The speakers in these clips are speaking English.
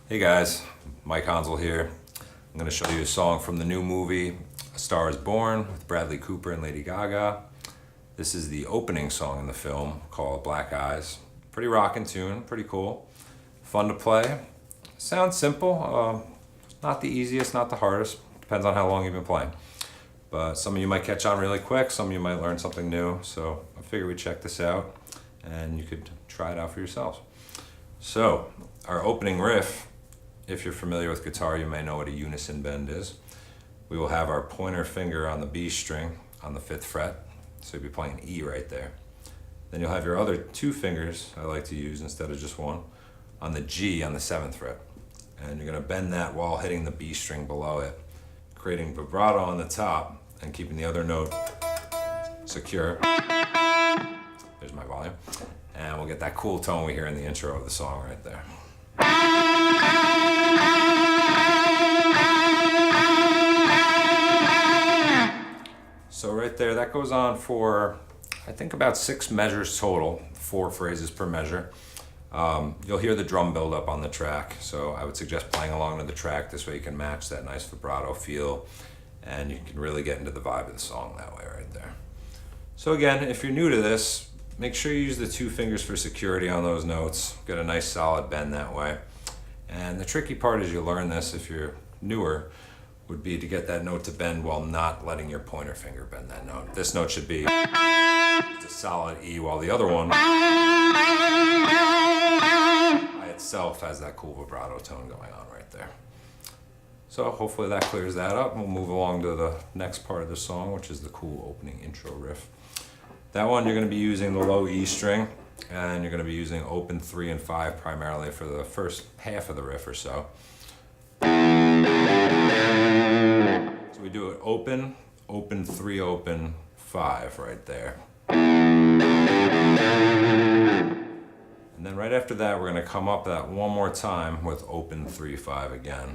Hey guys, Mike Hoanzl here. I'm going to show you a song from the new movie A Star is Born with Bradley Cooper and Lady Gaga. This is the opening song in the film called Black Eyes. Pretty rockin' tune, pretty cool. Fun to play. Sounds simple, not the easiest, not the hardest. Depends on how long you've been playing. But some of you might catch on really quick, some of you might learn something new. So I figured we'd check this out and you could try it out for yourselves. So our opening riff, if you're familiar with guitar, you may know what a unison bend is. We will have our pointer finger on the B string on the 5th fret, so you'll be playing E right there. Then you'll have your other 2 fingers, I like to use instead of just one, on the G on the 7th fret. And you're going to bend that while hitting the B string below it, creating vibrato on the top and keeping the other note secure. There's my volume. And we'll get that cool tone we hear in the intro of the song right there. So right there, that goes on for, I think, about 6 measures total, 4 phrases per measure. You'll hear the drum build up on the track, so I would suggest playing along to the track. This way you can match that nice vibrato feel, and you can really get into the vibe of the song that way right there. So again, if you're new to this, make sure you use the 2 fingers for security on those notes. Get a nice solid bend that way. And the tricky part as you learn this, if you're newer, would be to get that note to bend while not letting your pointer finger bend that note. This note should be a solid E, while the other one by itself has that cool vibrato tone going on right there. So hopefully that clears that up. We'll move along to the next part of the song, which is the cool opening intro riff. That one you're going to be using the low E string, and you're going to be using open 3 and 5 primarily for the first half of the riff or so. So we do it open, open 3, open 5 right there. And then right after that, we're going to come up that one more time with open 3, 5 again.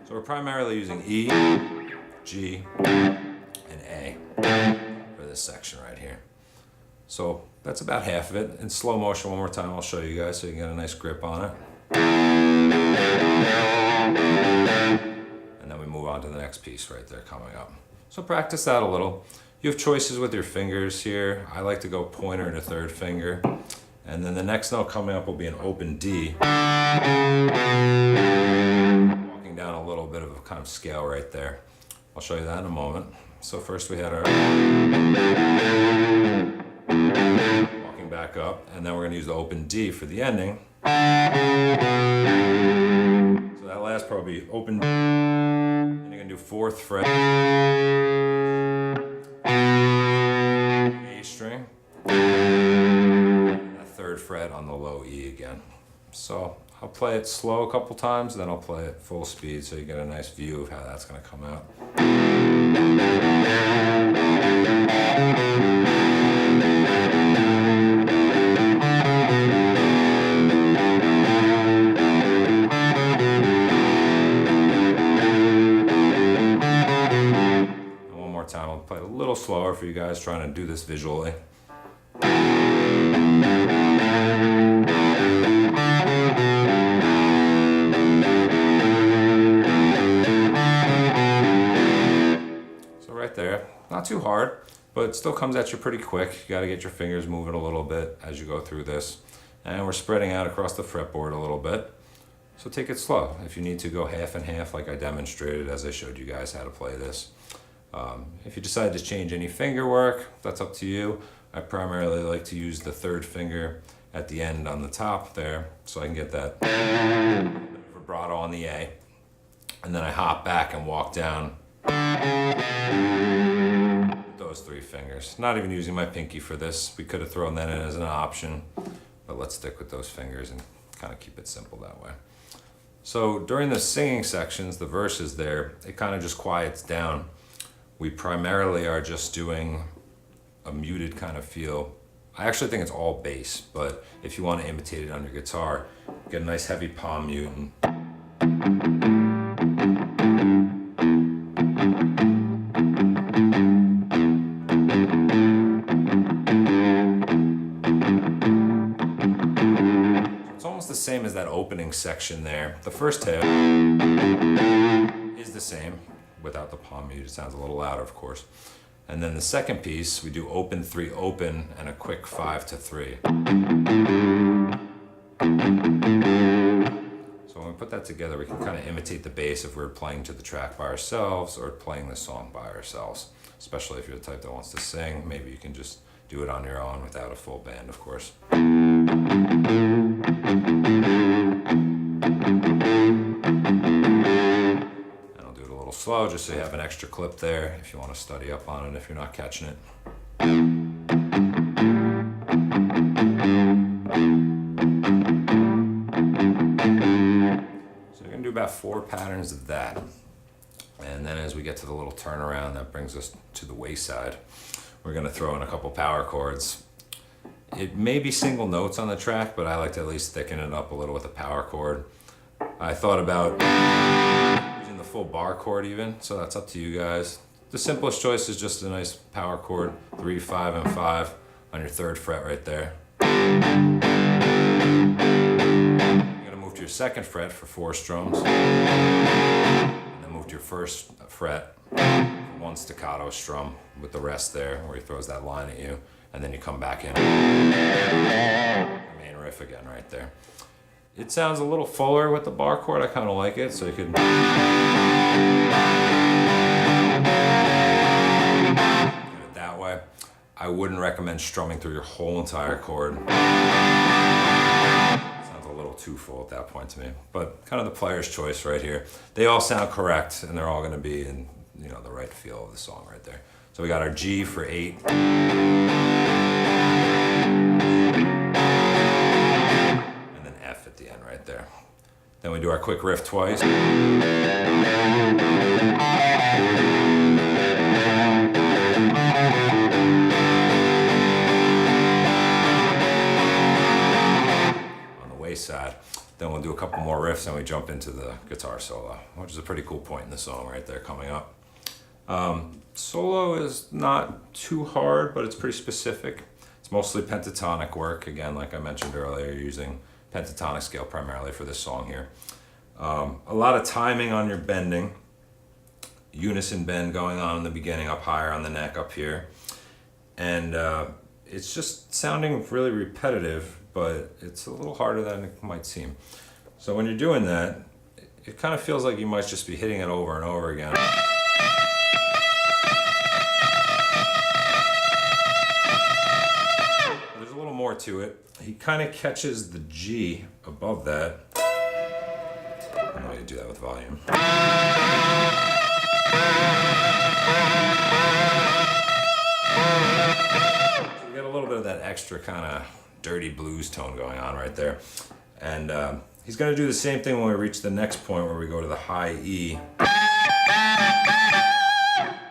So we're primarily using E, G, and A for this section right here. So that's about half of it. In slow motion one more time, I'll show you guys so you can get a nice grip on it. And then we move on to the next piece right there coming up. So practice that a little. You have choices with your fingers here. I like to go pointer to 3rd finger. And then the next note coming up will be an open D. Walking down a little bit of a kind of scale right there. I'll show you that in a moment. So first we had our walking back up, and then we're going to use the open D for the ending. So that last part will be open D, and you're going to do 4th fret, A string, and that 3rd fret on the low E again. So I'll play it slow a couple times, then I'll play it full speed so you get a nice view of how that's going to come out. Time. I'll play it a little slower for you guys trying to do this visually. So right there, not too hard, but it still comes at you pretty quick. You got to get your fingers moving a little bit as you go through this. And we're spreading out across the fretboard a little bit. So take it slow. If you need to go half and half like I demonstrated as I showed you guys how to play this. If you decide to change any finger work, that's up to you. I primarily like to use the 3rd finger at the end on the top there, so I can get that vibrato on the A. And then I hop back and walk down with those 3 fingers. Not even using my pinky for this. We could have thrown that in as an option, but let's stick with those fingers and kind of keep it simple that way. So during the singing sections, the verses there, it kind of just quiets down. We primarily are just doing a muted kind of feel. I actually think it's all bass, but if you want to imitate it on your guitar, get a nice heavy palm mute and same as that opening section there. The first half is the same without the palm mute. It sounds a little louder, of course. And then the second piece, we do open, 3, open, and a quick 5 to 3. So when we put that together, we can kind of imitate the bass if we're playing to the track by ourselves or playing the song by ourselves. Especially if you're the type that wants to sing, maybe you can just do it on your own without a full band, of course. Slow, just so you have an extra clip there if you want to study up on it if you're not catching it. So you're going to do about 4 patterns of that. And then as we get to the little turnaround, that brings us to the wayside. We're going to throw in a couple power chords. It may be single notes on the track, but I like to at least thicken it up a little with a power chord. I thought about the full bar chord even, so that's up to you guys. The simplest choice is just a nice power chord, 3, 5, and 5 on your 3rd fret right there. You're gonna move to your 2nd fret for 4 strums, and then move to your 1st fret for 1 staccato strum with the rest there, where he throws that line at you, and then you come back in. The main riff again right there. It sounds a little fuller with the bar chord. I kind of like it, so you could do it that way. I wouldn't recommend strumming through your whole entire chord. It sounds a little too full at that point to me, but kind of the player's choice right here. They all sound correct, and they're all going to be in, you know, the right feel of the song right there. So we got our G for 8. At the end right there. Then we do our quick riff twice. On the wayside. Then we'll do a couple more riffs and we jump into the guitar solo, which is a pretty cool point in the song right there coming up. Solo is not too hard, but it's pretty specific. It's mostly pentatonic work, again, like I mentioned earlier, using pentatonic scale primarily for this song here. A lot of timing on your bending. Unison bend going on in the beginning, up higher on the neck up here. And it's just sounding really repetitive, but it's a little harder than it might seem. So when you're doing that, it kind of feels like you might just be hitting it over and over again. There's a little more to it. He kind of catches the G above that. I'm going to do that with volume. So we get a little bit of that extra kind of dirty blues tone going on right there. And he's going to do the same thing when we reach the next point where we go to the high E.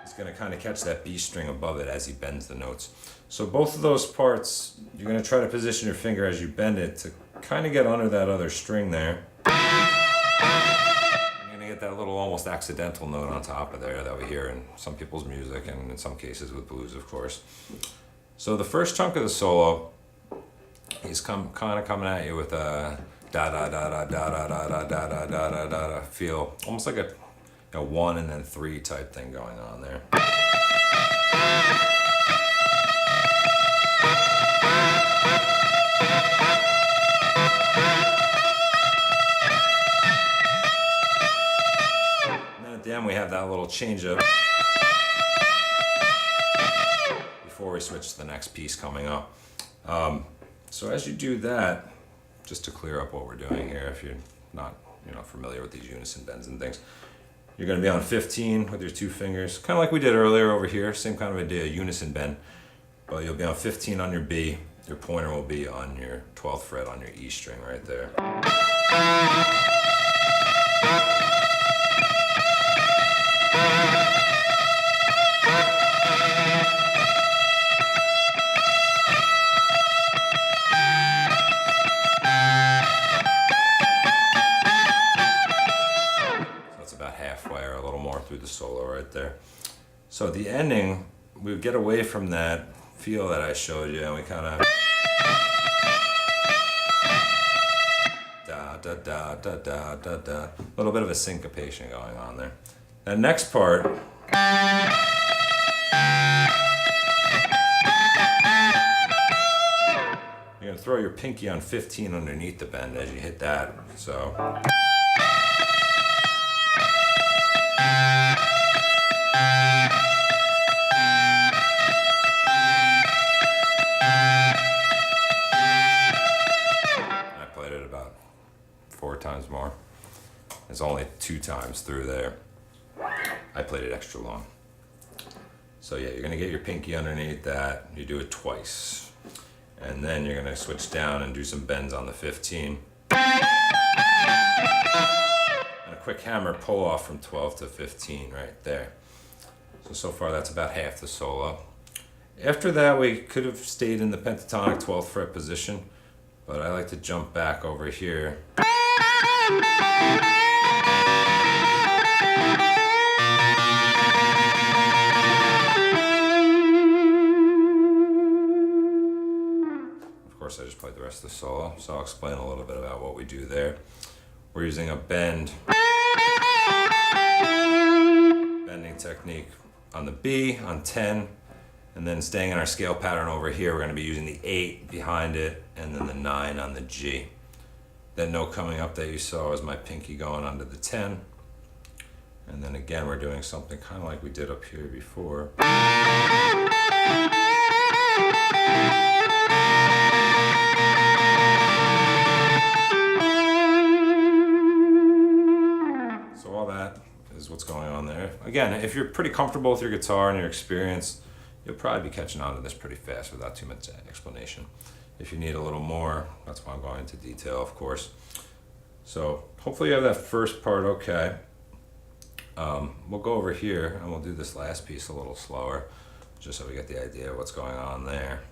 He's going to kind of catch that B string above it as he bends the notes. So both of those parts, you're going to try to position your finger as you bend it to kind of get under that other string there. You're going to get that little almost accidental note on top of there that we hear in some people's music and in some cases with blues, of course. So the first chunk of the solo, he's kind of coming at you with a da da da da da da da da da da da da da feel, almost like a 1 and then 3 type thing going on there. And then at the end we have that little change up before we switch to the next piece coming up. So as you do that, just to clear up what we're doing here, if you're not familiar with these unison bends and things, you're going to be on 15 with your 2 fingers, kind of like we did earlier over here, same kind of idea, unison bend, but you'll be on 15 on your B, your pointer will be on your 12th fret on your E string right there. Through the solo right there. So at the ending, we get away from that feel that I showed you and we kind of da da da da da da da da. A little bit of a syncopation going on there. The next part. You're gonna throw your pinky on 15 underneath the bend as you hit that. So. I played it about 4 times more. It's only 2 times through there. I played it extra long. So yeah, you're gonna get your pinky underneath that. You do it twice. And then you're gonna switch down and do some bends on the 15. And a quick hammer pull off from 12 to 15 right there. So far that's about half the solo. After that we could have stayed in the pentatonic 12th fret position, but I like to jump back over here. I just played the rest of the solo, so I'll explain a little bit about what we do there. We're using a bending technique on the B, on 10, and then staying in our scale pattern over here, we're going to be using the 8 behind it, and then the 9 on the G. That note coming up that you saw is my pinky going onto the 10, and then again we're doing something kind of like we did up here before. What's going on there. Again, if you're pretty comfortable with your guitar and your experience, you'll probably be catching on to this pretty fast without too much explanation. If you need a little more, that's why I'm going into detail, of course. So hopefully you have that first part okay. We'll go over here and we'll do this last piece a little slower, just so we get the idea of what's going on there.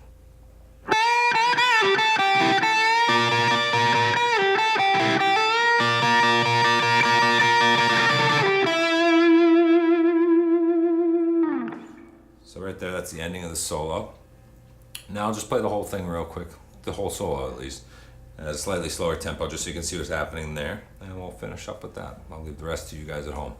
So right there, that's the ending of the solo. Now I'll just play the whole thing real quick, the whole solo at least, at a slightly slower tempo, just so you can see what's happening there, and we'll finish up with that. I'll leave the rest to you guys at home.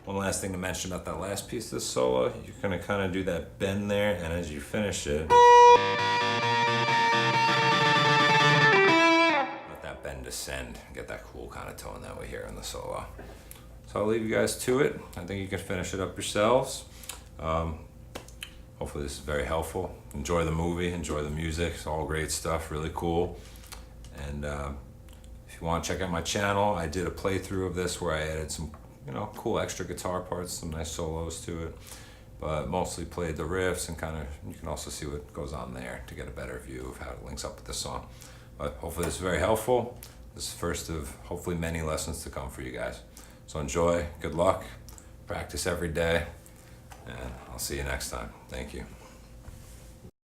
Last thing to mention about that last piece of the solo, you're going to kind of do that bend there, and as you finish it, let that bend descend, get that cool kind of tone that we hear in the solo. So I'll leave you guys to it. I think you can finish it up yourselves. Hopefully this is very helpful. Enjoy the movie, enjoy the music. It's all great stuff, really cool. And if you want to check out my channel, I did a playthrough of this where I added some cool extra guitar parts, some nice solos to it, but mostly played the riffs, and kind of, you can also see what goes on there to get a better view of how it links up with the song. But hopefully this is very helpful. This is the first of hopefully many lessons to come for you guys. So enjoy, good luck, practice every day, and I'll see you next time. Thank you.